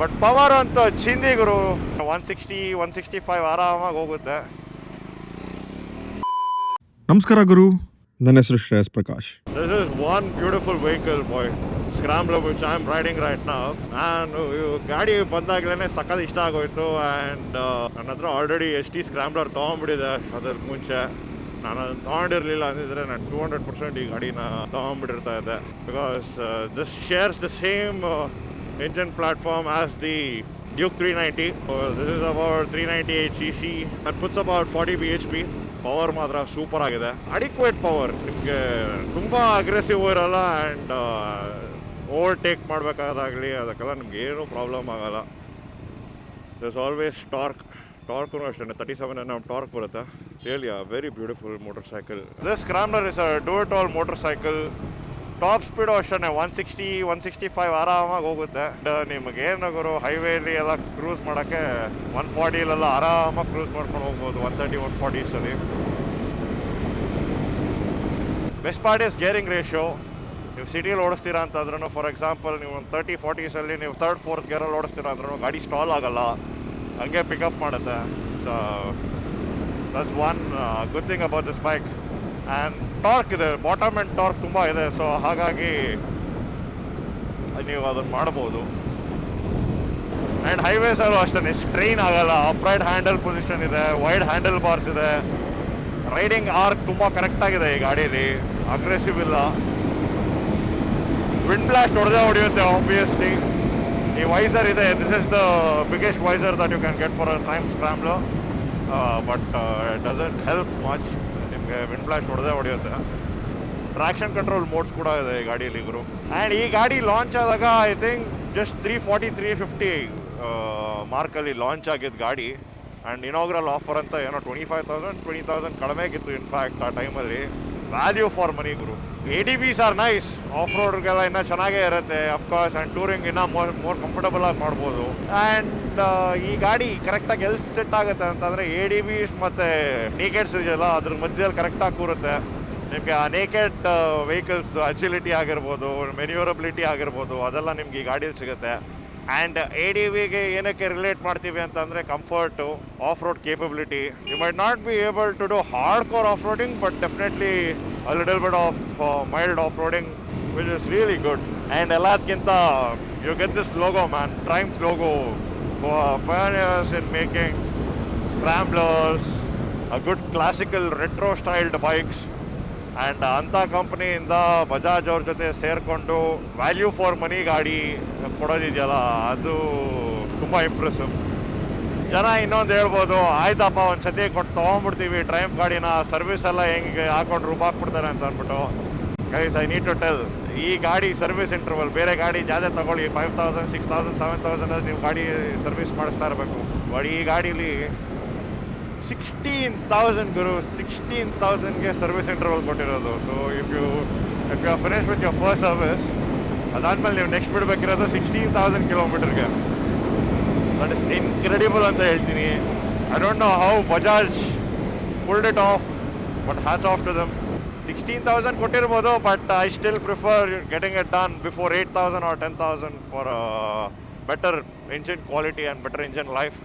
But power ಅಂತೂ ಚಿಂದಿ ಗುರು. 160-165 ಆರಾಮಾಗಿ ಹೋಗುತ್ತೆ. ನಮಸ್ಕಾರ ಗುರು, ನನ್ನ ಹೆಸರು Shreyas Prakash. This is one beautiful vehicle boy, Scrambler, which I am riding right now. ನಾನು ಗಾಡಿ ಬಂದಾಗಲೇ ಸಖತ್ ಇಷ್ಟ ಆಗೋಯ್ತು. ಆ್ಯಂಡ್ ನನ್ನ ಹತ್ರ ಆಲ್ರೆಡಿ ST Scrambler ತೊಗೊಂಡ್ಬಿಟ್ಟಿದೆ. ಅದ್ರ ಮುಂಚೆ ನಾನು ಅದನ್ನು ತೊಗೊಂಡಿರಲಿಲ್ಲ ಅಂದಿದ್ರೆ ನಾನು 200% ಈ ಗಾಡಿನ ತೊಗೊಂಡ್ಬಿಟ್ಟಿರ್ತಾ ಇದ್ದೆ. Because this shares the same engine platform as the Duke 390. This is about 398 cc and puts about 40 bhp. Power ಮಾತ್ರ ಸೂಪರ್ ಆಗಿದೆ. ಅಡಿಕ್ವೇಟ್ ಪವರ್, ನಿಮಗೆ ತುಂಬ ಅಗ್ರೆಸಿವ್ ಇರಲ್ಲ. ಆ್ಯಂಡ್ ಓವರ್ಟೇಕ್ ಮಾಡಬೇಕಾದಾಗಲಿ ಅದಕ್ಕೆಲ್ಲ ನಿಮ್ಗೆ ಏನೂ ಪ್ರಾಬ್ಲಮ್ ಆಗಲ್ಲ. ದಿಸ್ ಆಲ್ವೇಸ್ ಟಾರ್ಕು ಅಷ್ಟೇ 37 Nm ಟಾರ್ಕ್ ಬರುತ್ತೆ. Really very beautiful motor cycle. This ಸ್ಕ್ರಾಂಬ್ಲರ್ is a do it all motor cycle. Top speed ಅಷ್ಟೇ 160-165 ಆರಾಮಾಗಿ ಹೋಗುತ್ತೆ. ನಿಮಗೆ ಏನಾಗೋರು ಹೈವೇಲಿ ಎಲ್ಲ ಕ್ರೂಸ್ ಮಾಡೋಕ್ಕೆ 140 ಆರಾಮಾಗಿ ಕ್ರೂಸ್ ಮಾಡ್ಕೊಂಡು ಹೋಗ್ಬೋದು. 130-140 best part is gearing ratio. ನೀವು ಸಿಟಿಯಲ್ಲಿ ಓಡಿಸ್ತೀರಾ ಅಂತಂದ್ರೂ, ಫಾರ್ ಎಕ್ಸಾಂಪಲ್ ನೀವು ಒಂದು 30-40 ನೀವು 3rd-4th ಗೇರಲ್ಲಿ ಓಡಿಸ್ತೀರಾ ಅಂದ್ರೂ ಗಾಡಿ ಸ್ಟಾಲ್ ಆಗೋಲ್ಲ, ಹಂಗೆ ಪಿಕಪ್ ಮಾಡುತ್ತೆ. So that's one good thing about this bike. And torque ಇದೆ, ಬಾಟಮ್ ಆ್ಯಂಡ್ ಟಾರ್ಕ್ ತುಂಬ ಇದೆ. ಸೊ ಹಾಗಾಗಿ ನೀವು ಅದನ್ನು ಮಾಡ್ಬೋದು. ಆ್ಯಂಡ್ ಹೈವೇಸಲ್ಲೂ ಅಷ್ಟೇ ಸ್ಟ್ರೈನ್ ಆಗಲ್ಲ. ಅಪ್ರೈಟ್ ಹ್ಯಾಂಡಲ್ ಪೊಸಿಷನ್ ಇದೆ, ವೈಡ್ ಹ್ಯಾಂಡಲ್ ಬಾರ್ಸ್ ಇದೆ, ರೈಡಿಂಗ್ ಆರ್ಕ್ ತುಂಬ ಕರೆಕ್ಟಾಗಿದೆ ಈ ಗಾಡೀಲಿ, ಅಗ್ರೆಸಿವ್ ಇಲ್ಲ. ವಿಂಡ್ ಬ್ಲಾಸ್ಟ್ ಹೊಡೆಯುತ್ತೆ ಆಬ್ವಿಯಸ್ಲಿ. ಈ ವೈಸರ್ ಇದೆ, this is the biggest visor that you can get for a time scrambler. But it doesn't help much. Wind blast ಹೊಡೆಯುತ್ತೆ. ಟ್ರಾಕ್ಷನ್ ಕಂಟ್ರೋಲ್ ಮೋಡ್ಸ್ ಕೂಡ ಇದೆ ಈ ಗಾಡಿಯಲ್ಲಿ ಗುರು. ಆ್ಯಂಡ್ ಈ ಗಾಡಿ ಲಾಂಚ್ ಆದಾಗ ಐ ಥಿಂಕ್ ಜಸ್ಟ್ 340-350 ಮಾರ್ಕಲ್ಲಿ ಲಾಂಚ್ ಆಗಿದ್ದು ಗಾಡಿ. ಆ್ಯಂಡ್ ಇನಾಗ್ರಲ್ ಆಫರ್ ಅಂತ ಏನೋ 25,000-20,000 ಕಡಿಮೆ ಆಗಿತ್ತು ಇನ್ಫ್ಯಾಕ್ಟ್ ಆ ಟೈಮಲ್ಲಿ. ವ್ಯಾಲ್ಯೂ ಫಾರ್ ಮನಿ ಗುರು. ADBs ಆರ್ ನೈಸ್, ಆಫ್ ರೋಡ್ಗೆಲ್ಲ ಇನ್ನೂ ಚೆನ್ನಾಗೇ ಇರುತ್ತೆ ಅಫ್ಕೋರ್ಸ್. ಆ್ಯಂಡ್ ಟೂರಿಂಗ್ ಇನ್ನೂ ಮೋರ್ ಕಂಫರ್ಟಬಲ್ ಆಗಿ ಮಾಡ್ಬೋದು. ಆ್ಯಂಡ್ ಈ ಗಾಡಿ ಕರೆಕ್ಟಾಗಿ ಎಲ್ಲಿ ಸೆಟ್ ಆಗುತ್ತೆ ಅಂತಂದರೆ ADBs ಮತ್ತು ನೇಕೆಡ್ಸ್ ಇದೆಯಲ್ಲ ಅದ್ರ ಮಧ್ಯದಲ್ಲಿ ಕರೆಕ್ಟಾಗಿ ಕೂರುತ್ತೆ. ನಿಮಗೆ ಆ ನೇಕೆಡ್ ವೆಹಿಕಲ್ಸ್ ಅಜಿಲಿಟಿ ಆಗಿರ್ಬೋದು, ಮೆನ್ಯೂರಬಿಲಿಟಿ ಆಗಿರ್ಬೋದು, ಅದೆಲ್ಲ ನಿಮ್ಗೆ ಈ ಗಾಡೀಲಿ ಸಿಗುತ್ತೆ. ಆ್ಯಂಡ್ ADBಗೆ ಏನಕ್ಕೆ ರಿಲೇಟ್ ಮಾಡ್ತೀವಿ ಅಂತಂದರೆ comfort, off road capability. You might not be able to do hardcore off roading, but definitely a little bit of mild off-roading, which is really good. And ಎಲ್ಲದಕ್ಕಿಂತ you get this logo man, Triumph logo, pioneers in making scramblers, a good classical retro styled bikes. And ಅಂಥ ಕಂಪ್ನಿಯಿಂದ ಬಜಾಜ್ ಅವ್ರ ಜೊತೆ ಸೇರಿಕೊಂಡು value for ಮನಿ ಗಾಡಿ ಕೊಡೋದಿದೆಯಲ್ಲ, ಅದು ತುಂಬ impressive. ಜನ ಇನ್ನೊಂದು ಹೇಳ್ಬೋದು, ಆಯ್ತಪ್ಪ ಒಂದು ಸತಿ ಕೊಟ್ಟು ತೊಗೊಂಡ್ಬಿಡ್ತೀವಿ ಟ್ರೈಂಫ್ ಗಾಡಿನ, ಸರ್ವಿಸ್ ಎಲ್ಲ ಹೆಂಗೆ ಹಾಕೊಂಡು ರೂಪಾಕ್ಬಿಡ್ತಾರೆ ಅಂತ ಅಂದ್ಬಿಟ್ಟು. Guys I need to tell, ಈ ಗಾಡಿ ಸರ್ವಿಸ್ ಇಂಟರ್ವಲ್ ಬೇರೆ ಗಾಡಿ ಜಾಸ್ತಿ ತಗೊಳ್ಳಿ 5,000, 6,000, 7,000 ನೀವು ಗಾಡಿ ಸರ್ವಿಸ್ ಮಾಡಿಸ್ತಾ ಇರಬೇಕು. ಬಟ್ ಈ ಗಾಡೀಲಿ 16,000 ಗುರು, 16,000ಗೆ ಸರ್ವಿಸ್ ಇಂಟರ್ವಲ್ ಕೊಟ್ಟಿರೋದು. So if you finish with your first service, ಅದಾದಮೇಲೆ ನೀವು ನೆಕ್ಸ್ಟ್ ಬಿಡಬೇಕಿರೋದು 16,000 ಕಿಲೋಮೀಟರ್ಗೆ. ದಟ್ ಇಸ್ ಇನ್ಕ್ರೆಡಿಬಲ್ ಅಂತ ಹೇಳ್ತೀನಿ. I don't know how Bajaj pulled it off, but hats off to them. 16,000 ಕೊಟ್ಟಿರ್ಬೋದು, but I still prefer getting it done before 8,000 or 10,000 for better engine quality and better engine life.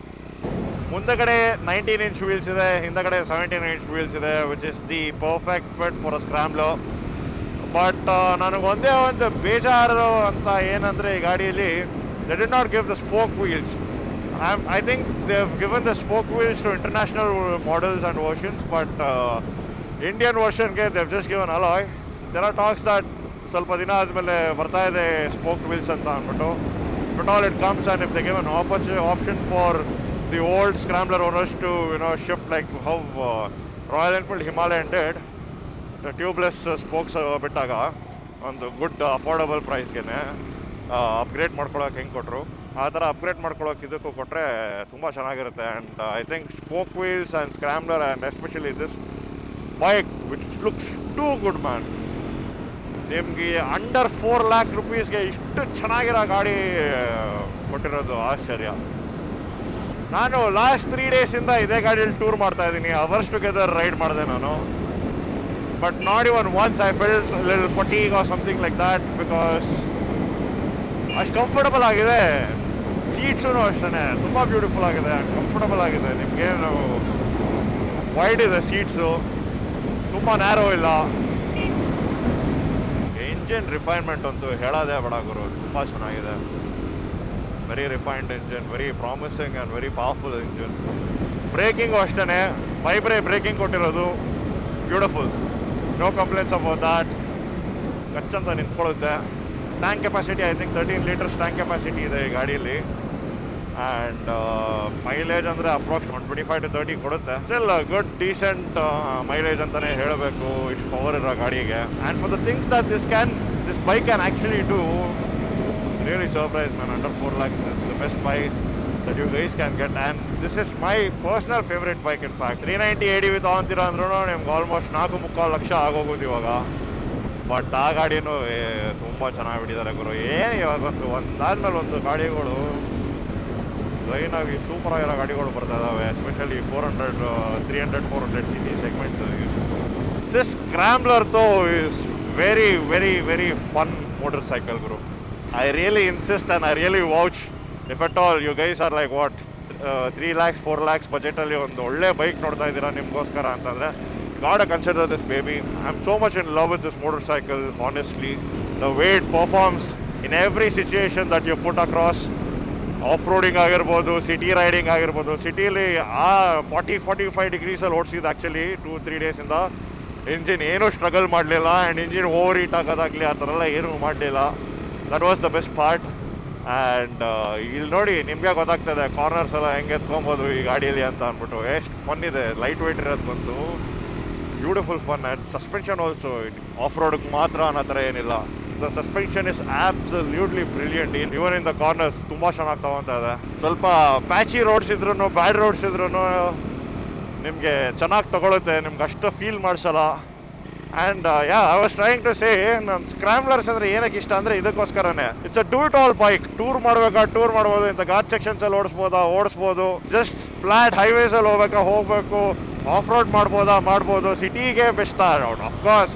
ಮುಂದಗಡೆ 19-inch wheels ಇದೆ, ಹಿಂದಗಡೆ 17-inch wheels ಇದೆ, which is the perfect fit for a scrambler. But ನನಗೆ ಒಂದೇ ಒಂದು ಬೇಜಾರು ಅಂತ ಏನಂದರೆ, ಈ ಗಾಡಿಯಲ್ಲಿ they did not give the spoke wheels. I think they've given the spoke wheels to international models and versions, but Indian versionಗೆ they've just given alloy. There are talks that ಸ್ವಲ್ಪ ದಿನ ಆದಮೇಲೆ ಬರ್ತಾ ಇದೆ ಸ್ಪೋಕ್ ವೀಲ್ಸ್ ಅಂತ ಅಂದ್ಬಿಟ್ಟು. But all it comes, and if they give an option for the old Scrambler owners to shift like how Royal Enfield Himalayan did, the tubeless spokes ಬಿಟ್ಟಾಗ ಒಂದು good affordable ಪ್ರೈಸ್ಗೆ upgrade ಮಾಡ್ಕೊಳ್ಳೋಕೆ ಹೆಂಗೆ ಕೊಟ್ಟರು, ಆ ಥರ upgrade ಮಾಡ್ಕೊಳ್ಳೋಕೆ ಇದಕ್ಕೂ ಕೊಟ್ಟರೆ ತುಂಬ ಚೆನ್ನಾಗಿರುತ್ತೆ. And I think spoke wheels and ಸ್ಕ್ರಾಂಬ್ಲರ್ and especially this bike which looks too good man. ನಿಮಗೆ ಅಂಡರ್ 4 lakh rupeesಗೆ ಇಷ್ಟು ಚೆನ್ನಾಗಿರೋ ಗಾಡಿ ಕೊಟ್ಟಿರೋದು ಆಶ್ಚರ್ಯ. ನಾನು ಲಾಸ್ಟ್ 3 days ಇದೇ ಗಾಡಿಯಲ್ಲಿ ಟೂರ್ ಮಾಡ್ತಾ ಇದ್ದೀನಿ. ಅವರ್ಸ್ ಟುಗೆದರ್ ರೈಡ್ ಮಾಡಿದೆ ನಾನು. But not even once I felt a little fatigue or something like that, because ಅಷ್ಟು ಕಂಫರ್ಟಬಲ್ ಆಗಿದೆ. ಸೀಟ್ಸೂ ಅಷ್ಟೇ ತುಂಬ ಬ್ಯೂಟಿಫುಲ್ ಆಗಿದೆ, ಕಂಫರ್ಟಬಲ್ ಆಗಿದೆ. ನಿಮಗೇನು ವೈಡ್ ಇದೆ ಸೀಟ್ಸು, ತುಂಬ ನ್ಯಾರೋ ಇಲ್ಲ. ಇಂಜಿನ್ ರಿಫೈನ್ಮೆಂಟ್ ಅಂತೂ ಹೇಳೋದೇ ಬೇಡ ಗುರು, ತುಂಬ ಚೆನ್ನಾಗಿದೆ. Very refined engine, very promising and very powerful engine. Braking ಅಷ್ಟೇ, ಬ್ರೇಕಿಂಗ್ ಕೊಟ್ಟಿರೋದು beautiful, no complaints about that. ಕಚ್ಚಂತ ನಿಂತ್ಕೊಳ್ಳುತ್ತೆ. Tank capacity I think 13 litres tank capacity ಇದೆ ಈ ಗಾಡೀಲಿ. ಆ್ಯಂಡ್ ಮೈಲೇಜ್ ಅಂದರೆ ಅಪ್ರಾಕ್ಸ್ 25 to 30 ಕೊಡುತ್ತೆ. ಸ್ಟಿಲ್ ಗುಡ್ ಡೀಸೆಂಟ್ ಮೈಲೇಜ್ ಅಂತಲೇ ಹೇಳಬೇಕು ಇಷ್ಟು ಪವರ್ ಇರೋ ಗಾಡಿಗೆ. And for the things that this bike can actually do, really surprised man. Under 4 lakhs is the best bike that you guys can get, and this is my personal favorite bike in fact. 390 ADV ತಗೊಂತೀರ ಅಂದ್ರೂ ನಿಮ್ಗೆ almost 4.25 lakh ಆಗೋಗೋದು ಇವಾಗ. But ಆ ಗಾಡಿನೂ ತುಂಬ ಚೆನ್ನಾಗಿ ಬಿಟ್ಟಿದ್ದಾರೆ ಗುರು. ಏನು ಇವಾಗಂತೂ ಒಂದಾದ್ಮೇಲೆ ಒಂದು ಗಾಡಿಗಳು ಲೈನಾಗಿ ಸೂಪರ್ ಆಗಿರೋ ಗಾಡಿಗಳು ಬರ್ತಾ ಇದ್ದಾವೆ, especially 400 300 400 cc segments. This scrambler though is very very very fun motorcycle ಗುರು. I really insist and I really vouch, if at all you guys are like what 3 lakhs 4 lakhs ಬಜೆಟಲ್ಲಿ ಒಂದು ಒಳ್ಳೆ bike ನೋಡ್ತಾ ಇದ್ದೀರಾ ನಿಮಗೋಸ್ಕರ ಅಂತಂದರೆ, gotta consider this baby. I'm so much in love with this motorcycle, honestly. The way it performs in every situation that you put across. Of-roading ಆಗಿರ್ಬೋದು, city riding ಆಗಿರ್ಬೋದು. ಸಿಟಿಲಿ 40-45 ಡಿಗ್ರೀಸಲ್ಲಿ ಓಡಿಸಿದ್ದು actually 2-3 ಡೇಸಿಂದ. Engine ಏನೂ ಸ್ಟ್ರಗಲ್ ಮಾಡಲಿಲ್ಲ, and engine over heat ಆಗೋದಾಗಲಿ ಆ ಥರ ಎಲ್ಲ ಏನೂ ಮಾಡಲಿಲ್ಲ. That was the best part. And ಇಲ್ಲಿ ನೋಡಿ ನಿಮಗೆ ಗೊತ್ತಾಗ್ತದೆ ಕಾರ್ನರ್ಸ್ ಎಲ್ಲ ಹೆಂಗೆ ಎತ್ಕೊಬೋದು ಈ ಗಾಡಿಯಲ್ಲಿ ಅಂತ ಅಂದ್ಬಿಟ್ಟು. ಎಷ್ಟು ಫನ್ ಇದೆ, ಲೈಟ್ ವೆಯ್ಟ್ ಇರೋದು ಬಂತು, beautiful fun. And suspension also off ರೋಡ್ಗೆ ಮಾತ್ರ ಅನ್ನೋ ಥರ ಏನಿಲ್ಲ. The suspension is absolutely brilliant. Even in the corners ತುಂಬ ಚೆನ್ನಾಗಿ ತಗೊತಾ ಇದೆ. ಸ್ವಲ್ಪ ಪ್ಯಾಚಿ ರೋಡ್ಸ್ ಇದ್ರೂ, ಬ್ಯಾಡ್ ರೋಡ್ಸ್ ಇದ್ರೂ ನಿಮಗೆ ಚೆನ್ನಾಗಿ ತಗೊಳುತ್ತೆ, ನಿಮ್ಗೆ ಅಷ್ಟು ಫೀಲ್ ಮಾಡಿಸಲ್ಲ. And I was trying to say, ನನ್ನ ಸ್ಕ್ರಾಂಬ್ಲರ್ಸ್ ಅಂದರೆ ಏನಕ್ಕೆ ಇಷ್ಟ ಅಂದರೆ ಇದಕ್ಕೋಸ್ಕರನೇ. It's a do it all bike. Tour ಮಾಡ್ಬೋದು, ಇಂಥ ಘಾಟ್ ಸೆಕ್ಷನ್ಸಲ್ಲಿ ಓಡಿಸ್ಬೋದು. ಜಸ್ಟ್ ಫ್ಲಾಟ್ ಹೈವೇಸಲ್ಲಿ ಹೋಗಬೇಕು, ಆಫ್ ರೋಡ್ ಮಾಡ್ಬೋದು. ಸಿಟಿಗೆ ಬೆಸ್ಟ್ ಅಫ್ಕೋರ್ಸ್,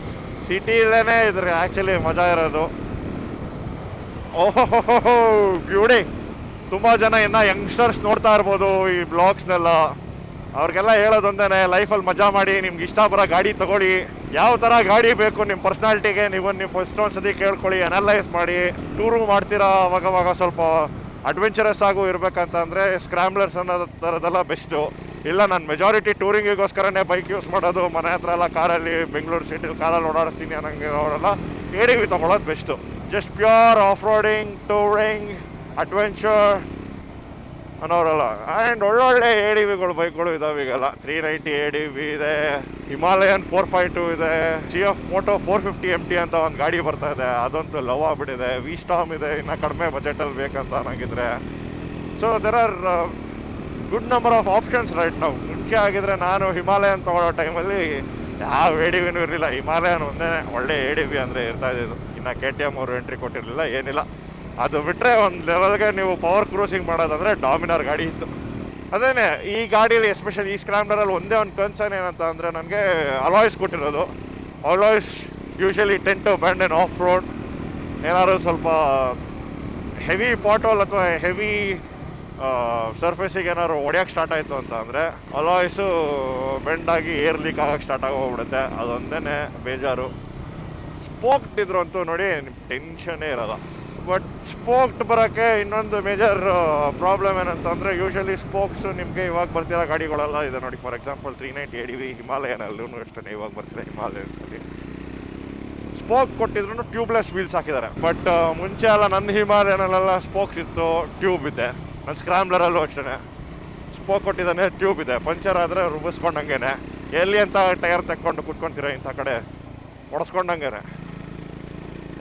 ಸಿಟಿಲೇ ಇದ್ರೆ ಆ್ಯಕ್ಚುಲಿ ಮಜಾ ಇರೋದು. ಓಹೋ ಬ್ಯೂಟಿ. ತುಂಬ ಜನ ಇನ್ನು ಯಂಗ್ಸ್ಟರ್ಸ್ ನೋಡ್ತಾ ಇರ್ಬೋದು ಈ ಬ್ಲಾಗ್ಸ್ನೆಲ್ಲ. ಅವ್ರಿಗೆಲ್ಲ ಹೇಳೋದೊಂದೇ, ಲೈಫಲ್ಲಿ ಮಜಾ ಮಾಡಿ, ನಿಮ್ಗೆ ಇಷ್ಟ ಬರೋ ಗಾಡಿ ತೊಗೊಳ್ಳಿ. ಯಾವ ಥರ ಗಾಡಿ ಬೇಕು ನಿಮ್ಮ ಪರ್ಸ್ನಾಲಿಟಿಗೆ ನೀವು ಫಸ್ಟ್ ಒಂದ್ಸತಿ ಕೇಳ್ಕೊಳ್ಳಿ, ಅನಲೈಸ್ ಮಾಡಿ. ಟೂರು ಮಾಡ್ತೀರಾ ಅವಾಗವಾಗ ಸ್ವಲ್ಪ ಅಡ್ವೆಂಚರಸ್ ಆಗು ಇರಬೇಕಂತಂದರೆ ಸ್ಕ್ರಾಂಬ್ಲರ್ಸ್ ಅನ್ನೋ ಥರದ್ದೆಲ್ಲ ಬೆಸ್ಟು. ಇಲ್ಲ ನಾನು ಮೆಜಾರಿಟಿ ಟೂರಿಂಗಿಗೋಸ್ಕರನೇ ಬೈಕ್ ಯೂಸ್ ಮಾಡೋದು, ಮನೆ ಹತ್ರ ಎಲ್ಲ ಕಾರಲ್ಲಿ, ಬೆಂಗಳೂರು ಸಿಟಿಲಿ ಕಾರಲ್ಲಿ ಓಡಾಡಿಸ್ತೀನಿ ಅನ್ನಂಗೆ ಅವರೆಲ್ಲ ADV ತೊಗೊಳೋದು best. Just pure off roading, touring, adventure ಅನ್ನೋರಲ್ಲ. ಆ್ಯಂಡ್ ಒಳ್ಳೊಳ್ಳೆ ADVಗಳು ಬೈಕ್ಗಳು ಇದಾವೆ ಈಗೆಲ್ಲ. 390 ADV ಇದೆ, ಹಿಮಾಲಯನ್ 452 ಇದೆ, CF Moto 450 MT ಅಂತ ಒಂದು ಗಾಡಿ ಬರ್ತಾ ಇದೆ, ಅದಂತೂ ಲವ್ ಆಗ್ಬಿಟ್ಟಿದೆ. V-Storm ಇದೆ, ಇನ್ನು ಕಡಿಮೆ ಬಜೆಟಲ್ಲಿ ಬೇಕಂತ ಅನ್ನಂಗಿದ್ರೆ. So there are good number of options right ನಾವು. ಮುಂಚೆ ಆಗಿದ್ರೆ ನಾನು ಹಿಮಾಲಯನ್ ತೊಗೊಳ್ಳೋ ಟೈಮಲ್ಲಿ ಯಾವ ADVನೂ ಇರಲಿಲ್ಲ, ಹಿಮಾಲಯನ್ ಒಂದೇ ಒಳ್ಳೆ ADV ಅಂದರೆ ಇರ್ತಾ ಇದ್ದಿದ್ದು. ಇನ್ನು KTM ಅವರು ಎಂಟ್ರಿ ಕೊಟ್ಟಿರಲಿಲ್ಲ, ಏನಿಲ್ಲ. ಅದು ಬಿಟ್ಟರೆ ಒಂದು ಲೆವೆಲ್ಗೆ ನೀವು ಪವರ್ ಕ್ರೂಸಿಂಗ್ ಮಾಡೋದಂದರೆ ಡಾಮಿನಾರ್ ಗಾಡಿ ಇತ್ತು. ಅದೇನೆ ಈ ಗಾಡೀಲಿ ಎಸ್ಪೆಷಲಿ ಈ ಸ್ಕ್ರಾಂಬ್ಲರಲ್ಲಿ ಒಂದೇ ಒಂದು ಕನ್ಸರ್ನ್ ಏನಂತ ಅಂದರೆ, ನನಗೆ ಅಲಾಯ್ಸ್ ಕೊಟ್ಟಿರೋದು. Alloys usually tend to bend and off road. ಏನಾದ್ರು ಸ್ವಲ್ಪ ಹೆವಿ ಪಾಟೋಲ್ ಅಥವಾ ಹೆವಿ ಸರ್ಫೇಸಿಗೆ ಏನಾದ್ರು ಹೊಡೆಯೋಕ್ಕೆ ಸ್ಟಾರ್ಟ್ ಆಯಿತು ಅಂತ ಅಂದರೆ ಅಲಾಯ್ಸು ಬೆಂಡಾಗಿ ಏರ್ ಲೀಕ್ ಆಗೋಕ್ಕೆ ಸ್ಟಾರ್ಟ್ ಆಗೋಗ್ಬಿಡುತ್ತೆ. ಅದೊಂದೇ ಬೇಜಾರು. ಸ್ಪೋಕ್ಟ್ ಇದ್ರು ಅಂತೂ ನೋಡಿ ಟೆನ್ಷನ್ನೇ ಇರೋಲ್ಲ. ಬಟ್ ಸ್ಪೋಕ್ಟ್ ಬರೋಕ್ಕೆ ಇನ್ನೊಂದು ಮೇಜರ್ ಪ್ರಾಬ್ಲಮ್ ಏನಂತಂದರೆ, ಯೂಶಲಿ ಸ್ಪೋಕ್ಸು ನಿಮಗೆ ಇವಾಗ ಬರ್ತಿರೋ ಗಾಡಿಗಳೆಲ್ಲ ಇದೆ ನೋಡಿ. ಫಾರ್ ಎಕ್ಸಾಂಪಲ್ 390 ADV ಹಿಮಾಲಯನಲ್ಲೂ ಅಷ್ಟೇ ಇವಾಗ ಬರ್ತಿದೆ. ಹಿಮಾಲಯನ್ಸಲ್ಲಿ ಸ್ಪೋಕ್ ಕೊಟ್ಟಿದ್ರು ಟ್ಯೂಬ್ಲೆಸ್ ವೀಲ್ಸ್ ಹಾಕಿದ್ದಾರೆ. ಬಟ್ ಮುಂಚೆ ಎಲ್ಲ ನನ್ನ ಹಿಮಾಲಯನಲ್ಲೆಲ್ಲ ಸ್ಪೋಕ್ಸ್ ಇತ್ತು, ಟ್ಯೂಬ್ ಇದೆ. ನನ್ನ ಸ್ಕ್ರಾಂಬ್ಲರಲ್ಲೂ ಅಷ್ಟೇ ಸ್ಪೋಕ್ ಕೊಟ್ಟಿದ್ದಾನೆ, ಟ್ಯೂಬ್ ಇದೆ. ಪಂಚರ್ ಆದರೆ ರುಬ್ಬಿಸ್ಕೊಂಡಂಗೆ, ಎಲ್ಲಿ ಅಂತ ಟೈರ್ ತೆಕ್ಕೊಂಡು ಕುತ್ಕೊತೀರ ಇಂಥ ಕಡೆ ಹೊಡೆಸ್ಕೊಂಡಂಗೆ.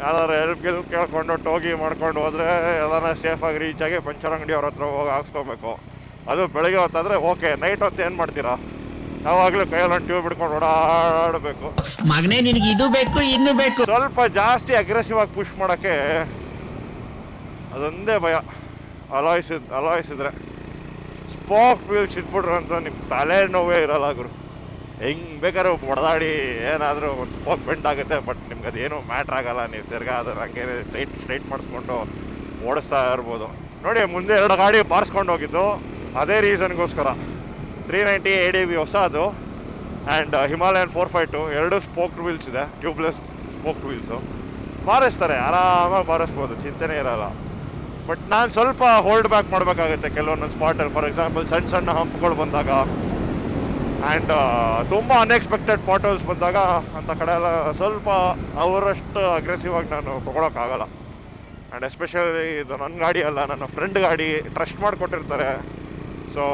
ಯಾರು ಹೆಲ್ಪ್ ಕೇಳ್ಕೊಂಡು ಟೋಗಿ ಮಾಡ್ಕೊಂಡು ಹೋದರೆ ಎಲ್ಲಾರ ಸೇಫಾಗಿ ರೀಚಾಗಿ ಪಂಚರ್ ಅಂಗಡಿ ಅವ್ರ ಹತ್ರ ಹೋಗಿ ಹಾಕ್ಸ್ಕೊಬೇಕು. ಅದು ಬೆಳಗ್ಗೆ ಹೊತ್ತಾದರೆ ಓಕೆ. ನೈಟ್ ಹೊತ್ತು ಏನು ಮಾಡ್ತೀರಾ, ಯಾವಾಗಲೂ ಕೈಯಲ್ಲೊಂದು ಟ್ಯೂಬ್ ಹಿಡ್ಕೊಂಡು ಓಡಾಡಬೇಕು. ಮಗನೇ ನಿನಗೆ ಇದು ಬೇಕು ಇನ್ನೂ ಬೇಕು. ಸ್ವಲ್ಪ ಜಾಸ್ತಿ ಅಗ್ರೆಸಿವ್ ಆಗಿ ಪುಷ್ ಮಾಡೋಕ್ಕೆ ಅದೊಂದೇ ಭಯ. ಅಲಾಯ್ಸ್ ಇದ್ರೆ ಸ್ಪೋಕ್ ವೀಲ್ಸ್ ಇಟ್ಬಿಟ್ರು ಅಂತ ನಿಮ್ಮ ತಲೆ ನೋವೇ ಇರಲ್ಲ ಗುರು. ಹೆಂಗೆ ಬೇಕಾದ್ರೂ ಹೊಡೆದಾಡಿ ಏನಾದರೂ ಒಂದು ಸ್ಪೋಕ್ ಬೆಂಡ್ ಆಗುತ್ತೆ, ಬಟ್ ನಿಮ್ಗೆ ಅದೇನು ಮ್ಯಾಟ್ರ್ ಆಗೋಲ್ಲ. ನೀವು ತಿರ್ಗಾ ಅದು ಹಂಗೆ ಸ್ಟ್ರೈಟ್ ಮಾಡಿಸ್ಕೊಂಡು ಓಡಿಸ್ತಾ ಇರ್ಬೋದು. ನೋಡಿ ಮುಂದೆ 2 ಗಾಡಿ ಬಾರಿಸ್ಕೊಂಡು ಹೋಗಿದ್ದು ಅದೇ ರೀಸನ್ಗೋಸ್ಕರ. 390 ADV ಹೊಸ ಅದು, ಆ್ಯಂಡ್ ಹಿಮಾಲಯನ್ 452 2 ಸ್ಪೋಕ್ಡ್ ವೀಲ್ಸ್ ಇದೆ, ಟ್ಯೂಬ್ಲೆಸ್ ಸ್ಪೋಕ್ಡ್ ವೀಲ್ಸು. ಬಾರಿಸ್ತಾರೆ, ಆರಾಮಾಗಿ ಬಾರಿಸ್ಬೋದು, ಚಿಂತೆನೇ ಇರೋಲ್ಲ. ಬಟ್ ನಾನು ಸ್ವಲ್ಪ ಹೋಲ್ಡ್ ಬ್ಯಾಕ್ ಮಾಡಬೇಕಾಗುತ್ತೆ ಕೆಲವೊಂದೊಂದು ಸ್ಪಾಟಲ್ಲಿ. ಫಾರ್ ಎಕ್ಸಾಂಪಲ್ ಸಣ್ಣ ಸಣ್ಣ ಹಂಪ್ಗಳು ಬಂದಾಗ ಆ್ಯಂಡ್ ತುಂಬ ಅನ್ಎಕ್ಸ್ಪೆಕ್ಟೆಡ್ ಪಾಟೋಲ್ಸ್ ಬಂದಾಗ ಅಂಥ ಕಡೆ ಎಲ್ಲ ಸ್ವಲ್ಪ ಅವರಷ್ಟು ಅಗ್ರೆಸಿವ್ ಆಗಿ ನಾನು ತೊಗೊಳಕ್ಕಾಗಲ್ಲ. ಆ್ಯಂಡ್ ಎಸ್ಪೆಷಲಿ ಇದು ನನ್ನ ಗಾಡಿ ಅಲ್ಲ, ನನ್ನ ಫ್ರೆಂಡ್ ಗಾಡಿ, ಟ್ರಸ್ಟ್ ಮಾಡಿಕೊಟ್ಟಿರ್ತಾರೆ. ಸೊ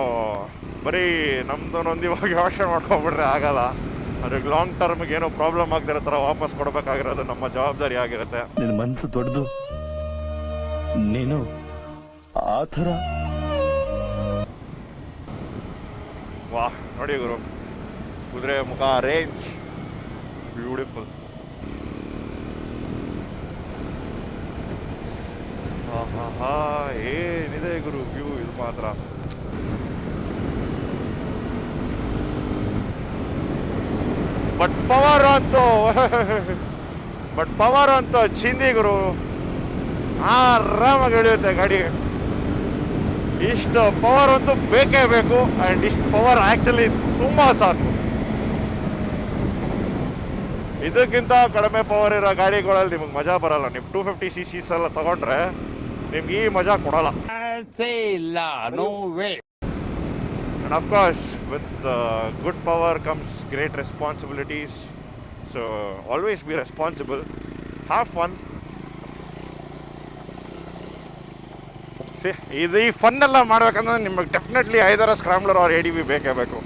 ಬರೀ ನಮ್ಮದೊಂದು ಇವಾಗ ಯೋಚನೆ ಮಾಡ್ಕೊಂಬಿಟ್ರೆ ಆಗಲ್ಲ. ಅದ್ರಿಗೆ ಲಾಂಗ್ ಟರ್ಮ್ಗೆ ಏನೋ ಪ್ರಾಬ್ಲಮ್ ಆಗದಿರೋ ಥರ ವಾಪಸ್ ಕೊಡಬೇಕಾಗಿರೋದು ನಮ್ಮ ಜವಾಬ್ದಾರಿ ಆಗಿರುತ್ತೆ. ನಿನ್ನ ಮನಸ್ಸು ದೊಡ್ಡದು, ನೀನು ಆ ಥರ. ವಾ ನೋಡಿ ಗುರು, ಕುದುರೆ ಮುಖ ರೇಂಜ್ ಬ್ಯೂಟಿಫುಲ್. ಹಾ ಏನಿದೆ ಗುರು ವ್ಯೂ ಇದು ಮಾತ್ರ. ಬಟ್ ಪವರ್ ಅಂತೂ ಚಿಂದಿ ಗುರು, ಆರಾಮಾಗಿ ಇಳಿಯುತ್ತೆ ಗಾಡಿ. ಇಷ್ಟು ಪವರ್ ಅಂತೂ ಬೇಕೇ ಬೇಕು. ಆ್ಯಂಡ್ ಇಷ್ಟು ಪವರ್ ಆ್ಯಕ್ಚುಲಿ ತುಂಬ ಸಾಕು. ಇದಕ್ಕಿಂತ ಕಡಿಮೆ ಪವರ್ ಇರೋ ಗಾಡಿಗಳಲ್ಲಿ ನಿಮಗೆ ಮಜಾ ಬರಲ್ಲ. ನೀವು 250cc ಎಲ್ಲ ತಗೊಂಡ್ರೆ ನಿಮ್ಗೆ ಈ ಮಜಾ ಕೊಡಲ್ಲ. ಇಲ್ಲ, no way. And of course, with good power comes great responsibilities. So always be responsible, have fun. See, ಇದು ಈ ಫನ್ ಎಲ್ಲ ಮಾಡ್ಬೇಕಂದ್ರೆ ನಿಮಗೆ ಡೆಫಿನೆಟ್ಲಿ ಐದರ ಸ್ಕ್ರಾಮ್ಲರ್ ಆರ್ ADV ಬೇಕೇ ಬೇಕು.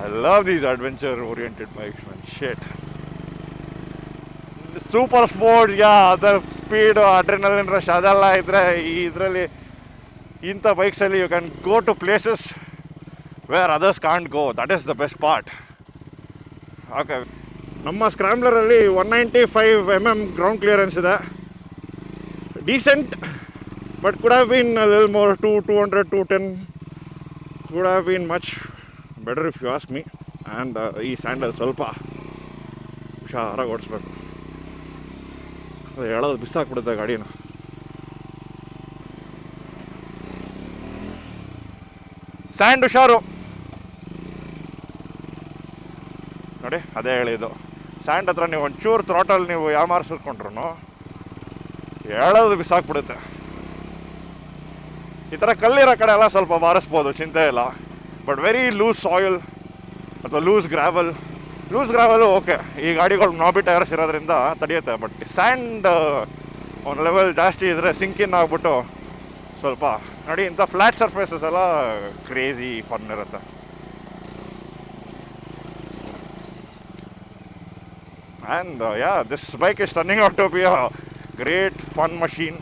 I love these adventure oriented bikes, man. Shit. Super sport, ಅದರ speed, adrenaline rush ಅದೆಲ್ಲ ಇದ್ರೆ ಇದರಲ್ಲಿ ಇಂಥ ಬೈಕ್ಸಲ್ಲಿ you can go to places where others can't go. That is the best part. Okay, ನಮ್ಮ ಸ್ಕ್ರಾಮ್ಲರಲ್ಲಿ 195 ಗ್ರೌಂಡ್ ಕ್ಲಿಯರೆನ್ಸ್ ಇದೆ. Decent, but could have been lil more, 200, 210 could have been much better if you ask me. And ಈ ಸ್ಯಾಂಡಲ್ ಸ್ವಲ್ಪ ಹುಷಾರಾಗಿ ಓಡಿಸ್ಬೇಕು, ಅದು ಹೇಳೋದು ಬಿಸಾಕ್ಬಿಡುತ್ತೆ ಗಾಡಿನ. ಸ್ಯಾಂಡ್ ಹುಷಾರು ನೋಡಿ, ಅದೇ ಹೇಳಿದ್ದು. ಸ್ಯಾಂಡ್ ಹತ್ರ ನೀವು ಒಂಚೂರು ಥ್ರಾಟಲ್ ನೀವು ಯಾಮಾರಿಸ್ಕೊಂಡ್ರು ಹೇಳೋದು ಬಿಸಾಕ್ಬಿಡುತ್ತೆ. ಈ ಥರ ಕಲ್ಲಿರೋ ಕಡೆ ಎಲ್ಲ ಸ್ವಲ್ಪ ಬಾರಿಸ್ಬೋದು, ಚಿಂತೆ ಇಲ್ಲ. ಬಟ್ ವೆರಿ ಲೂಸ್ ಸಾಯಿಲ್ ಅಥವಾ ಲೂಸ್ ಗ್ರಾವೆಲು ಓಕೆ, ಈ ಗಾಡಿಗಳು ನಾಬಿ ಟೈರ್ಸ್ ಇರೋದ್ರಿಂದ ತಡೆಯುತ್ತೆ. ಬಟ್ ಸ್ಯಾಂಡ್ ಒಂದು ಲೆವೆಲ್ ಜಾಸ್ತಿ ಇದ್ದರೆ ಸಿಂಕಿನ್ ಆಗ್ಬಿಟ್ಟು ಸ್ವಲ್ಪ ನೋಡಿ, ಇಂಥ ಫ್ಲ್ಯಾಟ್ ಸರ್ಫೇಸಸ್ ಎಲ್ಲ ಕ್ರೇಜಿ ಫನ್ ಇರುತ್ತೆ. And this bike is turning out to be a great fun machine.